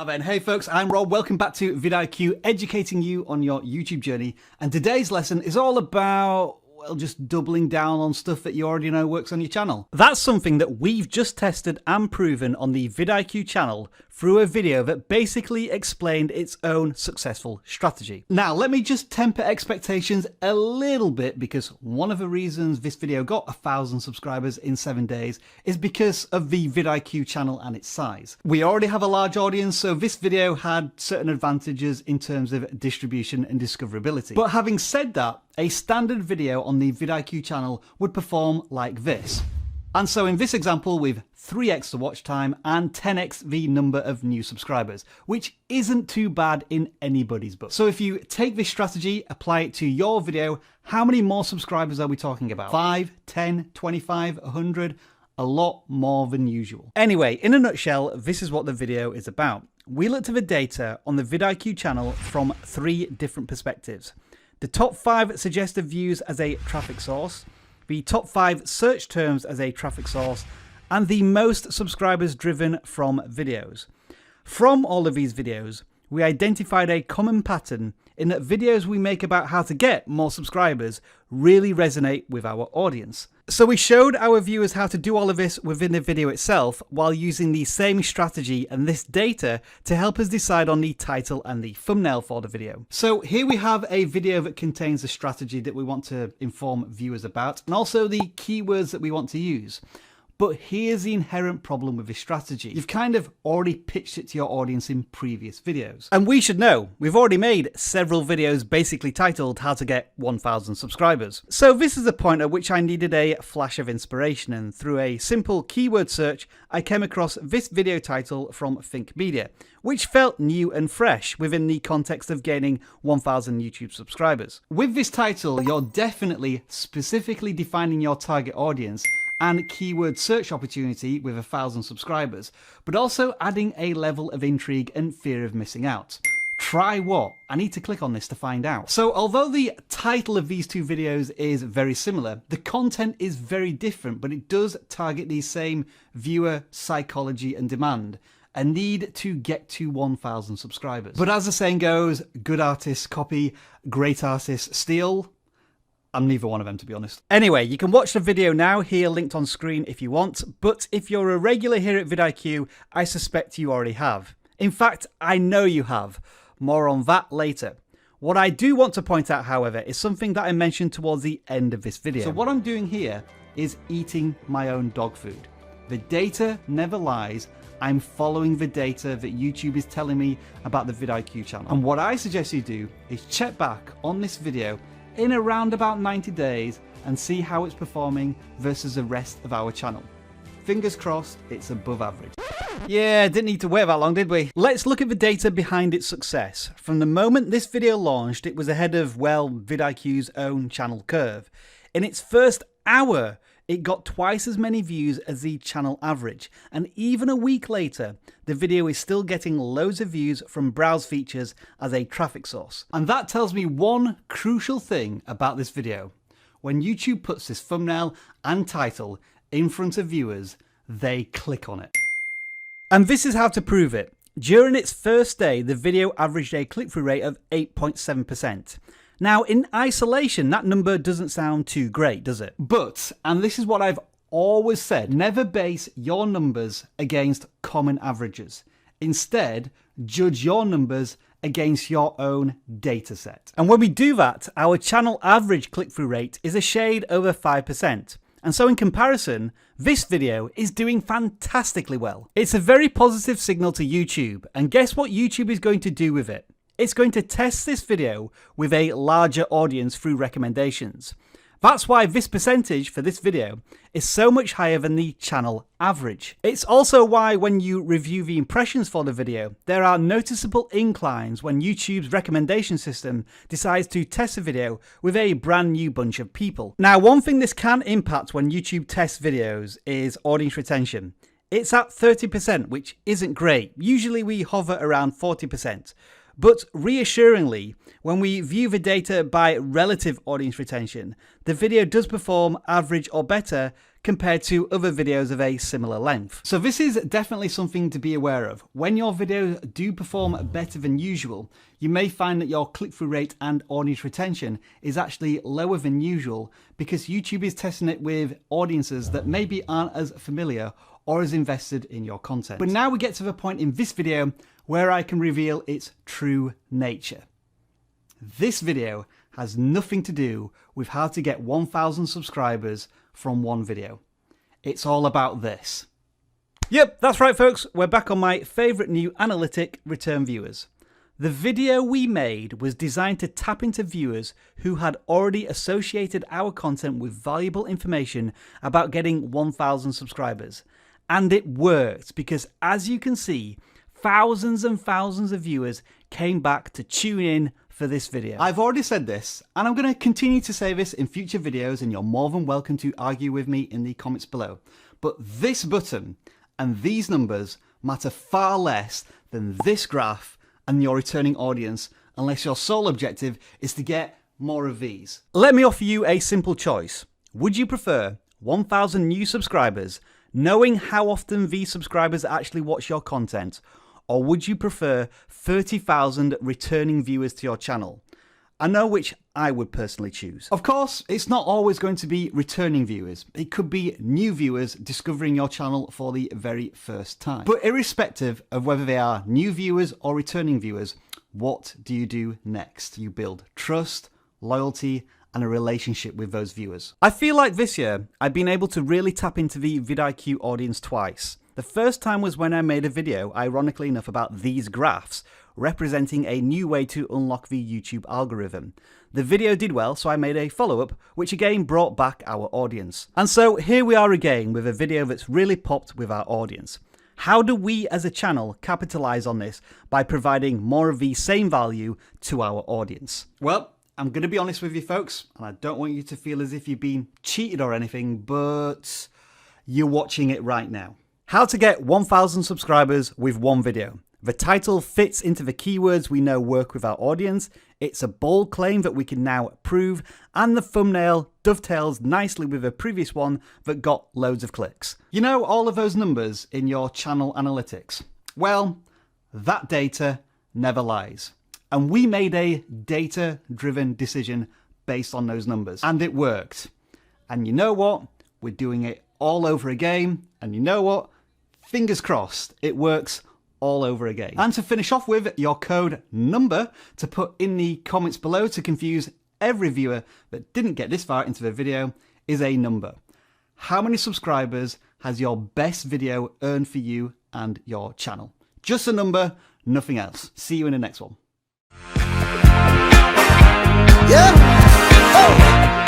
then. Hey folks, I'm Rob. Welcome back to vidIQ, educating you on your YouTube journey. And today's lesson is all about, well, just doubling down on stuff that you already know works on your channel. That's something that we've just tested and proven on the vidIQ channel through a video that basically explained its own successful strategy. Now, let me just temper expectations a little bit, because one of the reasons this video got 1,000 subscribers in 7 days is because of the vidIQ channel and its size. We already have a large audience, so this video had certain advantages in terms of distribution and discoverability. But having said that, a standard video on the vidIQ channel would perform like this. And so in this example, with 3x the watch time and 10x the number of new subscribers, which isn't too bad in anybody's book. So if you take this strategy, apply it to your video, how many more subscribers are we talking about? 5, 10, 25, 100? A lot more than usual. Anyway, in a nutshell, this is what the video is about. We looked at the data on the vidIQ channel from 3 different perspectives. The top 5 suggested views as a traffic source, the top 5 search terms as a traffic source, and the most subscribers driven from videos. From all of these videos, we identified a common pattern in that videos we make about how to get more subscribers really resonate with our audience. So we showed our viewers how to do all of this within the video itself, while using the same strategy and this data to help us decide on the title and the thumbnail for the video. So here we have a video that contains the strategy that we want to inform viewers about, and also the keywords that we want to use. But here's the inherent problem with this strategy. You've kind of already pitched it to your audience in previous videos. And we should know, we've already made several videos basically titled how to get 1,000 subscribers. So this is the point at which I needed a flash of inspiration, and through a simple keyword search, I came across this video title from ThinkMedia, which felt new and fresh within the context of gaining 1,000 YouTube subscribers. With this title, you're definitely specifically defining your target audience and keyword search opportunity with 1,000 subscribers, but also adding a level of intrigue and fear of missing out. Try what? I need to click on this to find out. So although the title of these 2 videos is very similar, the content is very different, but it does target the same viewer psychology and demand. A need to get to 1,000 subscribers. But as the saying goes, good artists copy, great artists steal. I'm neither one of them, to be honest. Anyway, you can watch the video now here linked on screen if you want, but if you're a regular here at vidIQ, I suspect you already have. In fact, I know you have. More on that later. What I do want to point out, however, is something that I mentioned towards the end of this video. So what I'm doing here is eating my own dog food. The data never lies. I'm following the data that YouTube is telling me about the vidIQ channel. And what I suggest you do is check back on this video in around about 90 days and see how it's performing versus the rest of our channel. Fingers crossed it's above average. Yeah, didn't need to wait that long, did we? Let's look at the data behind its success. From the moment this video launched, it was ahead of, well, vidIQ's own channel curve. In its first hour, it got twice as many views as the channel average, and even a week later, the video is still getting loads of views from browse features as a traffic source. And that tells me one crucial thing about this video. When YouTube puts this thumbnail and title in front of viewers, they click on it. And this is how to prove it. During its first day, the video averaged a click-through rate of 8.7%. Now, in isolation, that number doesn't sound too great, does it? But, and this is what I've always said, never base your numbers against common averages. Instead, judge your numbers against your own data set. And when we do that, our channel average click-through rate is a shade over 5%. And so in comparison, this video is doing fantastically well. It's a very positive signal to YouTube, and guess what YouTube is going to do with it? It's going to test this video with a larger audience through recommendations. That's why this percentage for this video is so much higher than the channel average. It's also why when you review the impressions for the video, there are noticeable inclines when YouTube's recommendation system decides to test a video with a brand new bunch of people. Now, one thing this can impact when YouTube tests videos is audience retention. It's at 30%, which isn't great. Usually we hover around 40%. But reassuringly, when we view the data by relative audience retention, the video does perform average or better compared to other videos of a similar length. So this is definitely something to be aware of. When your videos do perform better than usual, you may find that your click-through rate and audience retention is actually lower than usual because YouTube is testing it with audiences that maybe aren't as familiar or as invested in your content. But now we get to the point in this video where I can reveal its true nature. This video has nothing to do with how to get 1,000 subscribers from one video. It's all about this. Yep, that's right folks, we're back on my favourite new analytic, return viewers. The video we made was designed to tap into viewers who had already associated our content with valuable information about getting 1,000 subscribers. And it worked because, as you can see, thousands and thousands of viewers came back to tune in for this video. I've already said this, and I'm going to continue to say this in future videos, and you're more than welcome to argue with me in the comments below. But this button and these numbers matter far less than this graph and your returning audience, unless your sole objective is to get more of these. Let me offer you a simple choice. Would you prefer 1,000 new subscribers, knowing how often these subscribers actually watch your content, or would you prefer 30,000 returning viewers to your channel? I know which I would personally choose. Of course, it's not always going to be returning viewers. It could be new viewers discovering your channel for the very first time. But irrespective of whether they are new viewers or returning viewers, what do you do next? You build trust, loyalty, and a relationship with those viewers. I feel like this year, I've been able to really tap into the vidIQ audience twice. The first time was when I made a video, ironically enough, about these graphs, representing a new way to unlock the YouTube algorithm. The video did well, so I made a follow-up, which again brought back our audience. And so here we are again with a video that's really popped with our audience. How do we as a channel capitalize on this by providing more of the same value to our audience? Well, I'm going to be honest with you folks, and I don't want you to feel as if you've been cheated or anything, but you're watching it right now. How to get 1,000 subscribers with one video. The title fits into the keywords we know work with our audience, it's a bold claim that we can now prove, and the thumbnail dovetails nicely with a previous one that got loads of clicks. You know all of those numbers in your channel analytics? Well, that data never lies. And we made a data-driven decision based on those numbers, and it worked. And you know what? We're doing it all over again, and you know what? Fingers crossed, it works all over again. And to finish off with, your code number to put in the comments below to confuse every viewer that didn't get this far into the video is a number. How many subscribers has your best video earned for you and your channel? Just a number, nothing else. See you in the next one. Yeah. Oh.